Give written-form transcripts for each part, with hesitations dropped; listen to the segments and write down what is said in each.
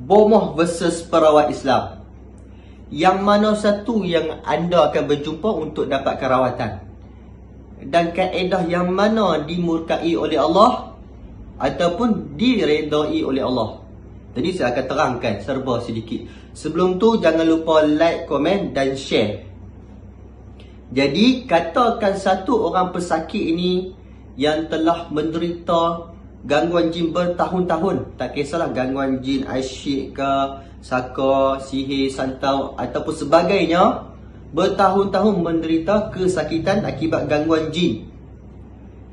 bomoh versus perawat Islam. Yang mana satu yang anda akan berjumpa untuk dapatkan rawatan? Dan kaedah yang mana dimurkai oleh Allah ataupun diredai oleh Allah? Jadi saya akan terangkan serba sedikit. Sebelum tu jangan lupa like, komen dan share. Jadi katakan satu orang pesakit ini yang telah menderita gangguan jin bertahun-tahun. Tak kisahlah gangguan jin asyik ke, saka, sihir, santau ataupun sebagainya. Bertahun-tahun menderita kesakitan akibat gangguan jin.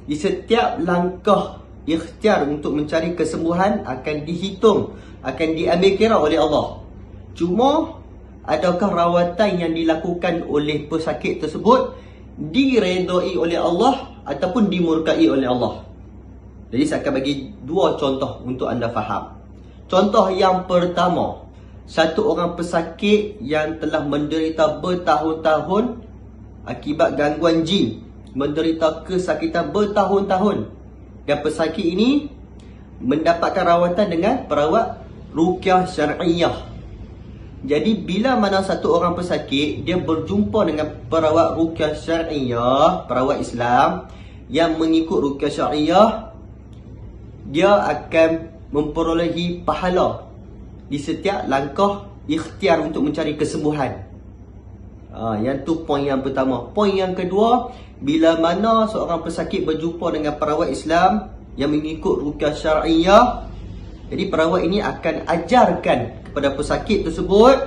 Di setiap langkah ikhtiar untuk mencari kesembuhan akan dihitung, akan diambil kira oleh Allah. Cuma adakah rawatan yang dilakukan oleh pesakit tersebut diredai oleh Allah ataupun dimurkai oleh Allah? Jadi saya akan bagi dua contoh untuk anda faham. Contoh yang pertama, satu orang pesakit yang telah menderita bertahun-tahun akibat gangguan jin, menderita kesakitan bertahun-tahun, dan pesakit ini mendapatkan rawatan dengan perawat ruqyah syar'iyah. Jadi bila mana satu orang pesakit dia berjumpa dengan perawat ruqyah syar'iyah, perawat Islam yang mengikut ruqyah syar'iyah, dia akan memperolehi pahala di setiap langkah ikhtiar untuk mencari kesembuhan. Yang tu poin yang pertama. Poin yang kedua, bila mana seorang pesakit berjumpa dengan perawat Islam yang mengikut ruqyah syar'iyah, jadi perawat ini akan ajarkan kepada pesakit tersebut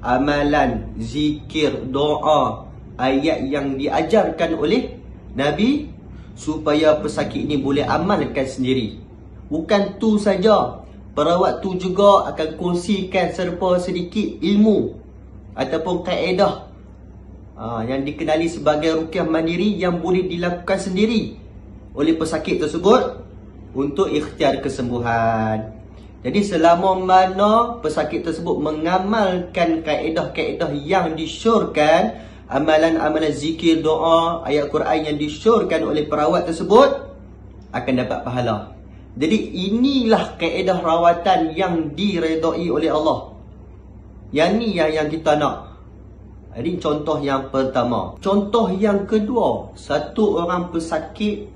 amalan, zikir, doa, ayat yang diajarkan oleh Nabi supaya pesakit ini boleh amalkan sendiri. Bukan tu saja, perawat tu juga akan kongsikan serba sedikit ilmu ataupun kaedah yang dikenali sebagai ruqyah mandiri yang boleh dilakukan sendiri oleh pesakit tersebut untuk ikhtiar kesembuhan. Jadi selama mana pesakit tersebut mengamalkan kaedah-kaedah yang disyorkan, amalan-amalan zikir, doa, ayat Quran yang disyorkan oleh perawat tersebut, akan dapat pahala. Jadi inilah kaedah rawatan yang diredai oleh Allah. Yang ni yang kita nak. Jadi contoh yang pertama. Contoh yang kedua, satu orang pesakit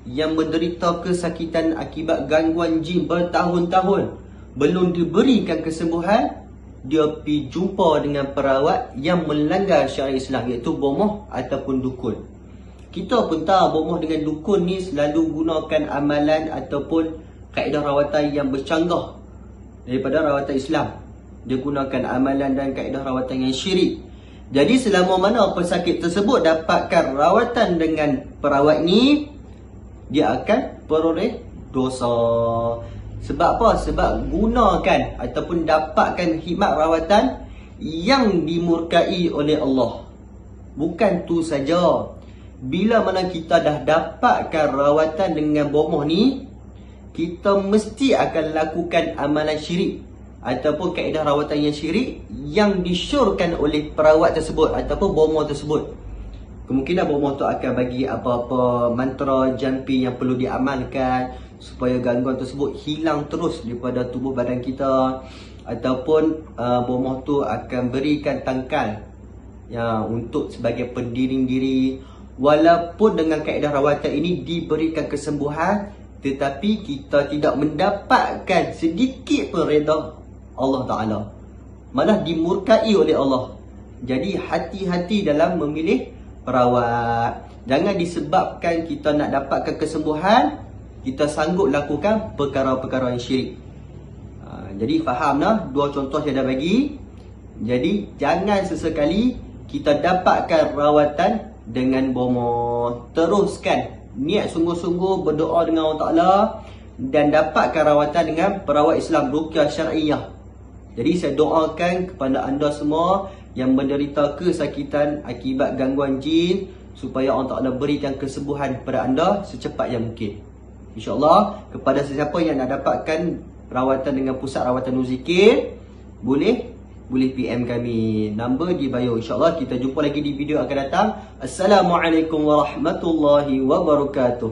yang menderita kesakitan akibat gangguan jin bertahun-tahun, belum diberikan kesembuhan, dia pergi jumpa dengan perawat yang melanggar syariat Islam, iaitu bomoh ataupun dukun. Kita pun tahu bomoh dengan dukun ni selalu gunakan amalan ataupun kaedah rawatan yang bercanggah daripada rawatan Islam. Dia gunakan amalan dan kaedah rawatan yang syirik. Jadi selama mana pesakit tersebut dapatkan rawatan dengan perawat ni, dia akan peroleh dosa. Sebab apa? Sebab gunakan ataupun dapatkan khidmat rawatan yang dimurkai oleh Allah. Bukan tu saja, bila mana kita dah dapatkan rawatan dengan bomoh ni, kita mesti akan lakukan amalan syirik ataupun kaedah rawatan yang syirik yang disyorkan oleh perawat tersebut ataupun bomoh tersebut. Kemungkinan bomoh tu akan bagi apa-apa mantra jampi yang perlu diamalkan supaya gangguan tersebut hilang terus daripada tubuh badan kita, ataupun bomoh tu akan berikan tangkal untuk sebagai pendinding diri. Walaupun dengan kaedah rawatan ini diberikan kesembuhan, tetapi kita tidak mendapatkan sedikit pun redha Allah Ta'ala, malah dimurkai oleh Allah. Jadi hati-hati dalam memilih perawat. Jangan disebabkan kita nak dapatkan kesembuhan, kita sanggup lakukan perkara-perkara yang syirik. Jadi faham lah dua contoh yang dah bagi. Jadi jangan sesekali kita dapatkan rawatan dengan bomoh. Teruskan niat sungguh-sungguh berdoa dengan Allah Ta'ala dan dapatkan rawatan dengan perawat Islam ruqyah syar'iyah. Jadi saya doakan kepada anda semua yang menderita kesakitan akibat gangguan jin, supaya Allah Ta'ala berikan kesembuhan kepada anda secepat yang mungkin. InsyaAllah kepada sesiapa yang nak dapatkan rawatan dengan pusat rawatan Nuzikir, boleh PM kami. Nombor di bio. InsyaAllah kita jumpa lagi di video akan datang. Assalamualaikum warahmatullahi wabarakatuh.